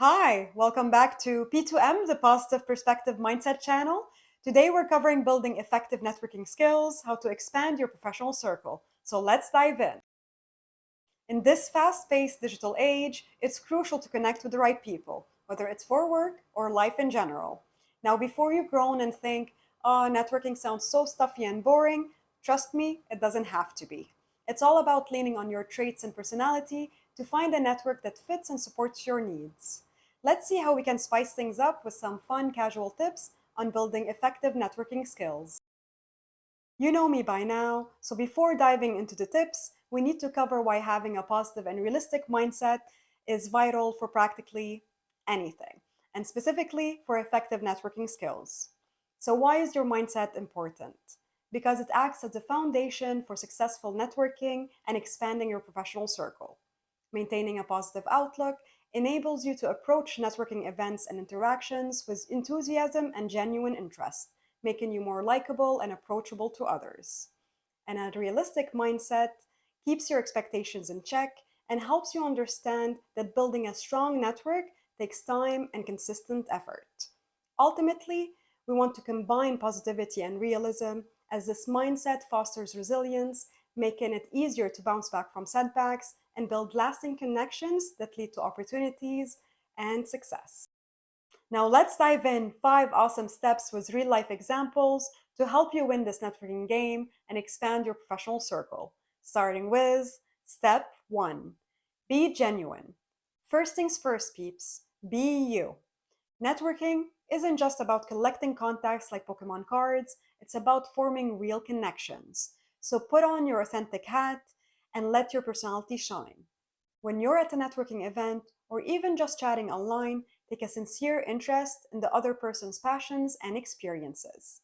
Hi, welcome back to P2M, the Positive Perspective Mindset channel. Today we're covering building effective networking skills, how to expand your professional circle. So let's dive in. In this fast paced digital age, it's crucial to connect with the right people, whether it's for work or life in general. Now, before you groan and think, oh, networking sounds so stuffy and boring, trust me, it doesn't have to be. It's all about leaning on your traits and personality to find a network that fits and supports your needs. Let's see how we can spice things up with some fun, casual tips on building effective networking skills. You know me by now, so before diving into the tips, we need to cover why having a positive and realistic mindset is vital for practically anything, and specifically for effective networking skills. So, why is your mindset important? Because it acts as the foundation for successful networking and expanding your professional circle. Maintaining a positive outlook enables you to approach networking events and interactions with enthusiasm and genuine interest, making you more likable and approachable to others. And a realistic mindset keeps your expectations in check and helps you understand that building a strong network takes time and consistent effort. Ultimately, we want to combine positivity and realism as this mindset fosters resilience, making it easier to bounce back from setbacks and build lasting connections that lead to opportunities and success. Now, let's dive in 5 awesome steps with real life examples to help you win this networking game and expand your professional circle. Starting with step 1, be genuine. First things first, peeps, be you. Networking isn't just about collecting contacts like Pokemon cards, it's about forming real connections. So put on your authentic hat and let your personality shine. When you're at a networking event or even just chatting online, take a sincere interest in the other person's passions and experiences.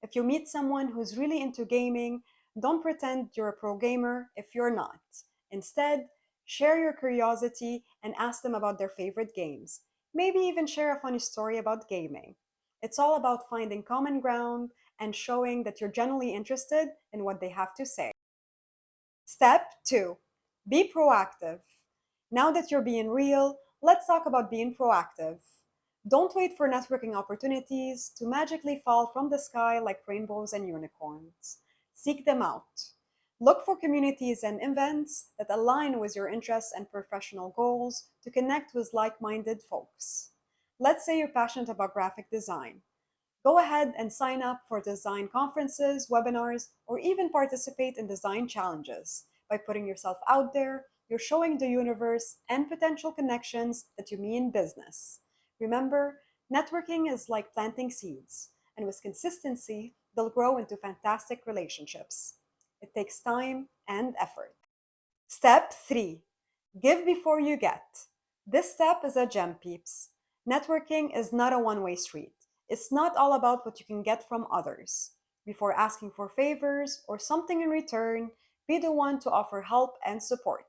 If you meet someone who's really into gaming, don't pretend you're a pro gamer if you're not. Instead, share your curiosity and ask them about their favorite games. Maybe even share a funny story about gaming. It's all about finding common ground and showing that you're genuinely interested in what they have to say. Step 2, be proactive. Now that you're being real, let's talk about being proactive. Don't wait for networking opportunities to magically fall from the sky like rainbows and unicorns. Seek them out. Look for communities and events that align with your interests and professional goals to connect with like minded folks. Let's say you're passionate about graphic design. Go ahead and sign up for design conferences, webinars, or even participate in design challenges. By putting yourself out there, you're showing the universe and potential connections that you mean business. Remember, networking is like planting seeds, and with consistency, they'll grow into fantastic relationships. It takes time and effort. Step 3, give before you get. This step is a gem, peeps. Networking is not a one way street. It's not all about what you can get from others. Before asking for favors or something in return, be the one to offer help and support.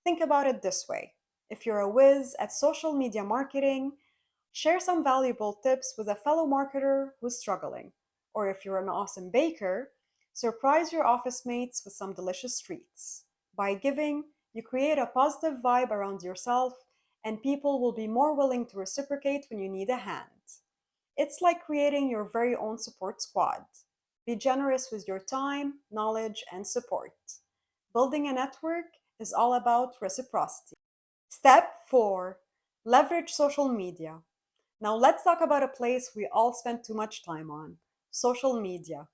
Think about it this way: if you're a whiz at social media marketing, share some valuable tips with a fellow marketer who's struggling. Or if you're an awesome baker, surprise your office mates with some delicious treats. By giving, you create a positive vibe around yourself, and people will be more willing to reciprocate when you need a hand. It's like creating your very own support squad. Be generous with your time, knowledge, and support. Building a network is all about reciprocity. Step 4, leverage social media. Now let's talk about a place we all spend too much time on: social media.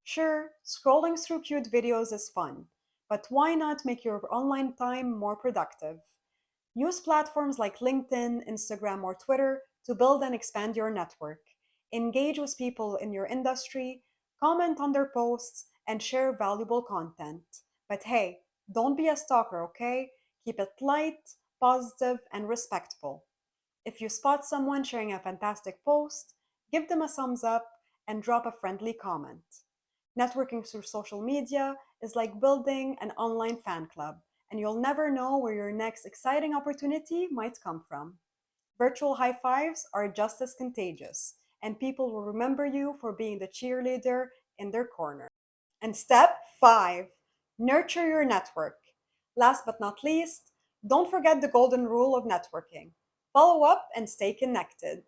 Sure, scrolling through cute videos is fun, but why not make your online time more productive? Use platforms like LinkedIn, Instagram, or Twitter to build and expand your network. Engage with people in your industry, comment on their posts, and share valuable content. But hey, don't be a stalker, okay? Keep it light, positive, and respectful. If you spot someone sharing a fantastic post, give them a thumbs up and drop a friendly comment. Networking through social media is like building an online fan club, and you'll never know where your next exciting opportunity might come from. Virtual high fives are just as contagious, and people will remember you for being the cheerleader in their corner. And step 5, nurture your network. Last but not least, don't forget the golden rule of networking: Follow up and stay connected.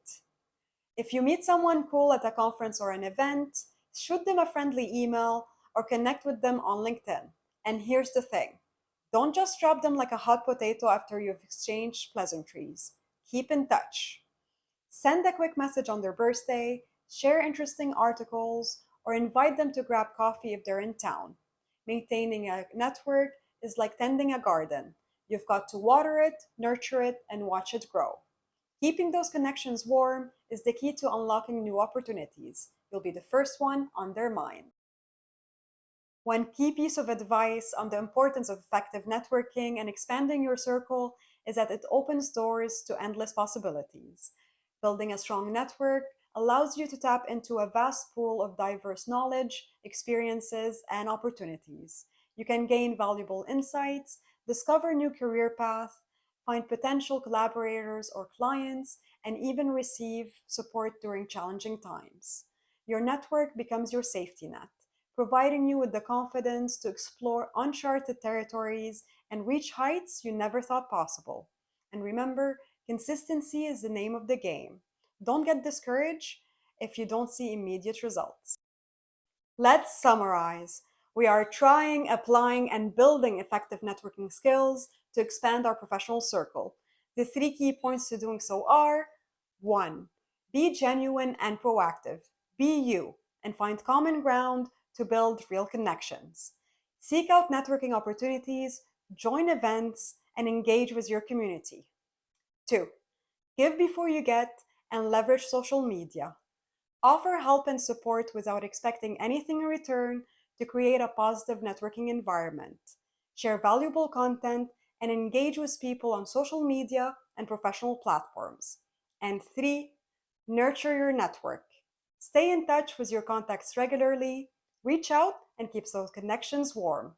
If you meet someone cool at a conference or an event, shoot them a friendly email or connect with them on LinkedIn. And here's the thing, don't just drop them like a hot potato after you've exchanged pleasantries. Keep in touch. Send a quick message on their birthday, share interesting articles, or invite them to grab coffee if they're in town. Maintaining a network is like tending a garden. You've got to water it, nurture it, and watch it grow. Keeping those connections warm is the key to unlocking new opportunities. You'll be the first one on their mind. One key piece of advice on the importance of effective networking and expanding your circle is that it opens doors to endless possibilities. Building a strong network allows you to tap into a vast pool of diverse knowledge, experiences, and opportunities. You can gain valuable insights, discover new career paths, find potential collaborators or clients, and even receive support during challenging times. Your network becomes your safety net, providing you with the confidence to explore uncharted territories and reach heights you never thought possible. And remember, consistency is the name of the game. Don't get discouraged if you don't see immediate results. Let's summarize. We are trying, applying, and building effective networking skills to expand our professional circle. The three key points to doing so are: 1. Be genuine and proactive. Be you and find common ground to build real connections. Seek out networking opportunities, join events, and engage with your community. 2. Give before you get and leverage social media. Offer help and support without expecting anything in return to create a positive networking environment. Share valuable content and engage with people on social media and professional platforms. And 3, nurture your network. Stay in touch with your contacts regularly, reach out, and keep those connections warm.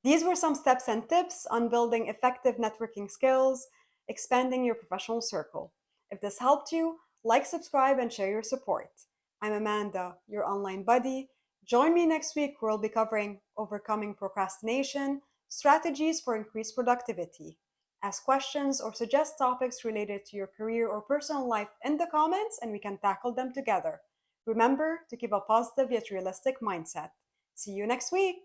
These were some steps and tips on building effective networking skills, expanding your professional circle. If this helped you, like, subscribe, and share your support. I'm Amanda, your online buddy. Join me next week where we'll be covering overcoming procrastination, strategies for increased productivity. Ask questions or suggest topics related to your career or personal life in the comments and we can tackle them together. Remember to keep a positive yet realistic mindset. See you next week.